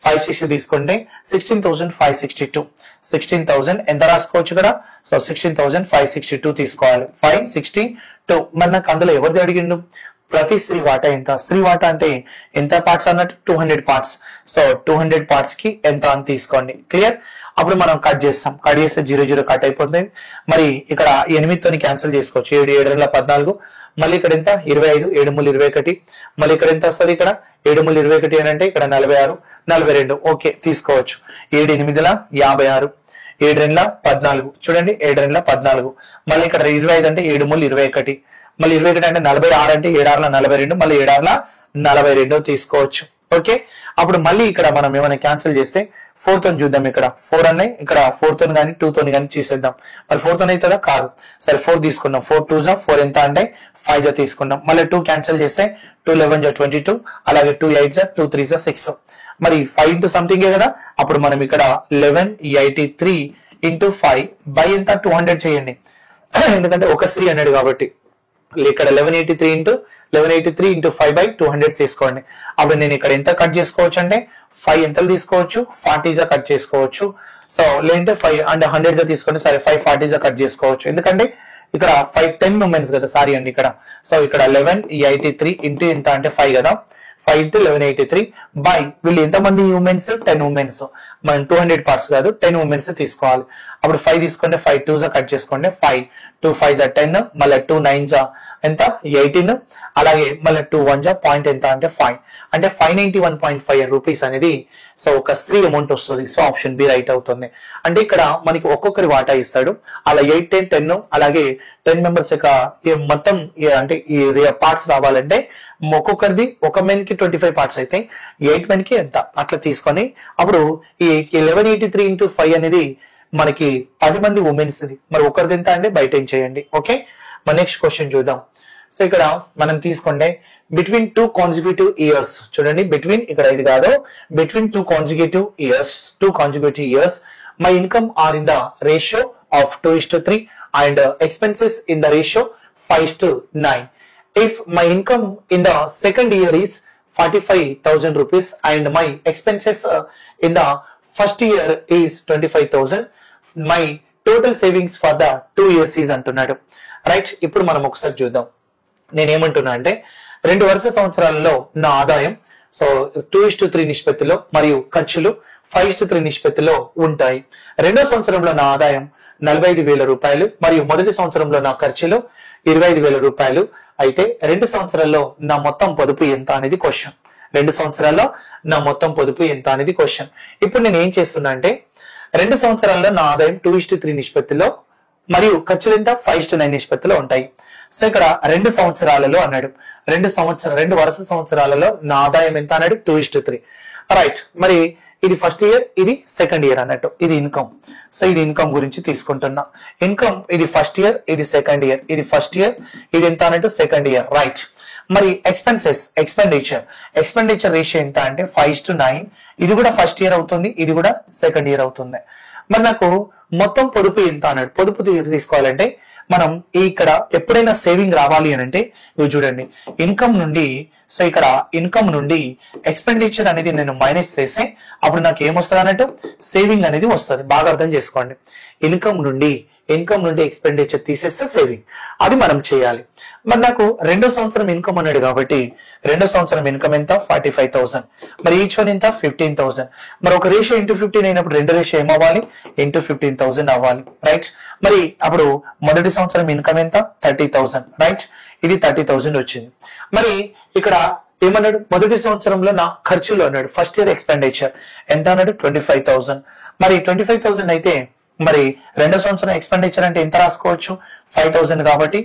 560 తీసుకుంటే 16,562. 16,000 ఎంత రాసుకోవచ్చు ఇక్కడ, సో 16,562 తీసుకోవాలి. 562. మరి నాకు అందులో ఎవరిది అడిగిండు, ప్రతి స్త్రీ వాటా ఎంత, స్త్రీ వాటా అంటే ఎంత పార్ట్స్ అన్నట్టు 200 పార్ట్స్. సో 200 పార్ట్స్ కి ఎంత అని తీసుకోండి. క్లియర్. అప్పుడు మనం కట్ చేస్తాం, కట్ చేస్తే 0 కట్ అయిపోతుంది. మరి ఇక్కడ 8తో క్యాన్సిల్ చేసుకోవచ్చు. 7 7 14, మళ్ళీ ఇక్కడ ఎంత 25, 7 3 21, మళ్ళీ ఇక్కడ ఎంత వస్తుంది, ఇక్కడ 7 3 21 అని అంటే ఇక్కడ 46 42. ఓకే తీసుకోవచ్చు. 7 8 56, 7 2 14, చూడండి 7 2 14, మళ్ళీ ఇక్కడ 25 అంటే 7 3 21, మళ్ళీ 21 అంటే 46 అంటే 7 6 42, మళ్ళీ 7 6 42 తీసుకోవచ్చు. ఓకే. అప్పుడు మళ్ళీ ఇక్కడ మనం ఏమైనా క్యాన్సిల్ చేస్తే 4 తో చూద్దాం. ఇక్కడ 4 అన్నాయి, ఇక్కడ 4 తో కానీ 2 తో కానీ చేసేద్దాం. మరి 4 తో అవుతుందా, కాదు. సరే 4 తీసుకున్నాం. 4 2 4 ఎంత అంటే 5 తీసుకున్నాం. మళ్ళీ 2 క్యాన్సిల్ చేస్తే 2 11 22, అలాగే 2 8 2 3 6. మరి 5 ఇంటూ సంథింగ్ కదా. అప్పుడు మనం ఇక్కడ 1183 ఇంటూ 5 బై ఎంత 200 చేయండి. ఎందుకంటే ఒక స్త్రీ అన్నాడు కాబట్టి. ఇక్కడ 1183 ఇంటూ 5 బై 200 తీసుకోండి. అప్పుడు నేను ఇక్కడ ఎంత కట్ చేసుకోవచ్చు అంటే 5 ఎంతలు తీసుకోవచ్చు, 40 కట్ చేసుకోవచ్చు. సో లేదంటే 5 అంటే 100 తీసుకోండి. సరే 5 40 కట్ చేసుకోవచ్చు. ఎందుకంటే ఇక్కడ 5 10 ఉమెన్స్ కదా, సారీ అండి ఇక్కడ. సో ఇక్కడ 1183 ఇంటూ ఎంత అంటే 5 కదా, 5 ఇంటూ 1183 బై వీళ్ళు ఎంతమంది ఉమెన్స్, 10 ఉమెన్స్. మనం 200 పార్ట్స్ కాదు, 10 ఉమెన్స్ తీసుకోవాలి. అప్పుడు 5 తీసుకుంటే 5 2 కట్ చేసుకోండి. 5 2 5 10, మళ్ళీ 2 9 ఎంత 18, అలాగే మళ్ళీ 2 1 పాయింట్ ఎంత అంటే 5, అంటే 591.5 రూపీస్ అనేది సో ఒక స్త్రీ అమౌంట్ వస్తుంది. సో ఆప్షన్ బి రైట్ అవుతుంది. అంటే ఇక్కడ మనకి ఒక్కొక్కరి వాటా ఇస్తాడు. అలా 8 10 10, అలాగే 10 మెంబర్స్ యొక్క మొత్తం అంటే ఈ పార్ట్స్ రావాలంటే ఒక్కొక్కరిది, ఒక మెన్ కి 25 పార్ట్స్ అయితే 8 మెన్ కి ఎంత అట్లా తీసుకొని అప్పుడు ఈ 1183 ఇంటూ 5 అనేది మనకి 10 మంది ఉమెన్స్. మరి ఒకరిది ఎంత అంటే బయట ఏం చేయండి. ఓకే. మన నెక్స్ట్ క్వశ్చన్ చూద్దాం. సో ఇక్కడ మనం తీసుకుంటే బిట్వీన్ 2 కాన్సిక్యూటివ్ ఇయర్స్, చూడండి బిట్వీన్, ఇక్కడ ఇది కాదు, between 2 consecutive years my income or in the ratio of 2:3 and expenses in the ratio 5:9. If my income in the second year is 45,000 rupees and my expenses in the first year is 25,000, my total savings for the 2 years is అంటున్నాడు. Right. ఇప్పుడు మనం ఒకసారి చూద్దాం. నేనేమంటున్నా అంటే 2 వరుస సంవత్సరాలలో నా ఆదాయం సో 2:3 నిష్పత్తిలో మరియు ఖర్చులు 5:3 నిష్పత్తిలో ఉంటాయి. రెండో సంవత్సరంలో నా ఆదాయం 45,000 రూపాయలు మరియు మొదటి సంవత్సరంలో నా ఖర్చులు 25,000 రూపాయలు. అయితే 2 సంవత్సరాల్లో నా మొత్తం పొదుపు ఎంత అనేది క్వశ్చన్. 2 సంవత్సరాల్లో నా మొత్తం పొదుపు ఎంత అనేది క్వశ్చన్. ఇప్పుడు నేను ఏం చేస్తున్నా అంటే 2 సంవత్సరాల్లో నా ఆదాయం 2:3 నిష్పత్తిలో మరియు ఖర్చులు ఎంత 5:9 నిష్పత్తిలో ఉంటాయి. సో ఇక్కడ 2 సంవత్సరాలలో అన్నాడు, 2 వరుస సంవత్సరాలలో నా ఆదాయం ఎంత అన్నాడు 2:3. రైట్. మరి ఇది ఫస్ట్ ఇయర్, ఇది సెకండ్ ఇయర్ అన్నట్టు. ఇది ఇన్కమ్. సో ఇది ఇన్కమ్ గురించి తీసుకుంటున్నా. ఇన్కమ్ ఇది ఫస్ట్ ఇయర్, ఇది సెకండ్ ఇయర్, ఇది ఫస్ట్ ఇయర్, ఇది ఎంత అన్నట్టు సెకండ్ ఇయర్. రైట్. మరి ఎక్స్పెండిచర్ రేషియో ఎంత అంటే 5:9. ఇది కూడా ఫస్ట్ ఇయర్ అవుతుంది, ఇది కూడా సెకండ్ ఇయర్ అవుతుంది. మరి నాకు మొత్తం పొదుపు ఎంత అన్నాడు. పొదుపు తీసుకోవాలంటే మనం ఇక్కడ ఎప్పుడైనా సేవింగ్ రావాలి అని అంటే ఇవి చూడండి, ఇన్కమ్ నుండి, సో ఇక్కడ ఇన్కమ్ నుండి ఎక్స్పెండిచర్ అనేది నేను మైనస్ చేస్తే అప్పుడు నాకు ఏమొస్తుంది అన్నట్టు సేవింగ్ అనేది వస్తుంది. బాగా అర్థం చేసుకోండి. ఇన్కమ్ నుండి ఎక్స్పెండిచర్ తీసేస్తే సేవింగ్, అది మనం చేయాలి. మరి నాకు 2వ సంవత్సరం ఇన్కమ్ అన్నాడు కాబట్టి 2వ సంవత్సరం ఇన్కమ్ ఎంత 45,000, మరి ఈచ్ వన్ ఎంత 15,000. మరి ఒక రేషియో ఇంటూ 15 అయినప్పుడు 2 రేషియో ఏమవ్వాలి ఇంటూ 15,000 అవ్వాలి. రైట్. మరి అప్పుడు మొదటి సంవత్సరం ఇన్కమ్ ఎంత 30,000. రైట్. ఇది 30,000 వచ్చింది. మరి ఇక్కడ ఏమన్నాడు మొదటి సంవత్సరంలో నా ఖర్చులు అన్నాడు. ఫస్ట్ ఇయర్ ఎక్స్పెండిచర్ ఎంత అన్నాడు 25,000. మరి 25,000 అయితే మరి 2వ సంవత్సరం ఎక్స్పెండిచర్ అంటే ఎంత రాసుకోవచ్చు 5,000 కాబట్టి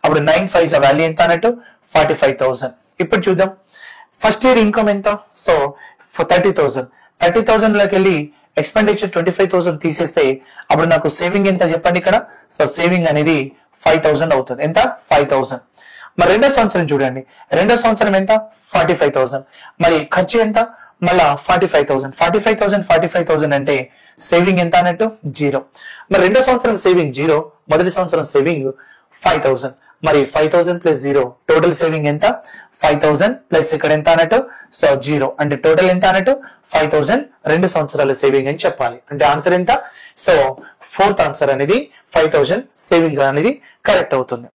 అప్పుడు 9 5 వాల్యూ ఎంత అన్నట్టు 45,000. ఇప్పుడు చూద్దాం ఫస్ట్ ఇయర్ ఇన్కమ్ ఎంత. సో 30,000 లోకి వెళ్ళి ఎక్స్పెండిచర్ 25,000 తీసేస్తే అప్పుడు నాకు సేవింగ్ ఎంత చెప్పండి ఇక్కడ. సో సేవింగ్ అనేది 5,000 అవుతుంది. ఎంత 5,000. మరి రెండో సంవత్సరం చూడండి, రెండో సంవత్సరం ఎంత 45,000, మరి ఖర్చు ఎంత మళ్ళా 45,000. 45,000 అంటే సేవింగ్ ఎంత అన్నట్టు 0. మరి రెండో సంవత్సరం సేవింగ్ 0, మొదటి సంవత్సరం సేవింగ్ 5,000. మరి 5,000 ప్లస్ 0 టోటల్ సేవింగ్ ఎంత 5,000 ప్లస్ ఇక్కడ ఎంత అన్నట్టు సో 0 అంటే టోటల్ ఎంత అన్నట్టు 5,000 2 సంవత్సరాల సేవింగ్ అని చెప్పాలి. అంటే ఆన్సర్ ఎంత? సో 4th ఆన్సర్ అనేది 5,000 సేవింగ్ అనేది కరెక్ట్ అవుతుంది.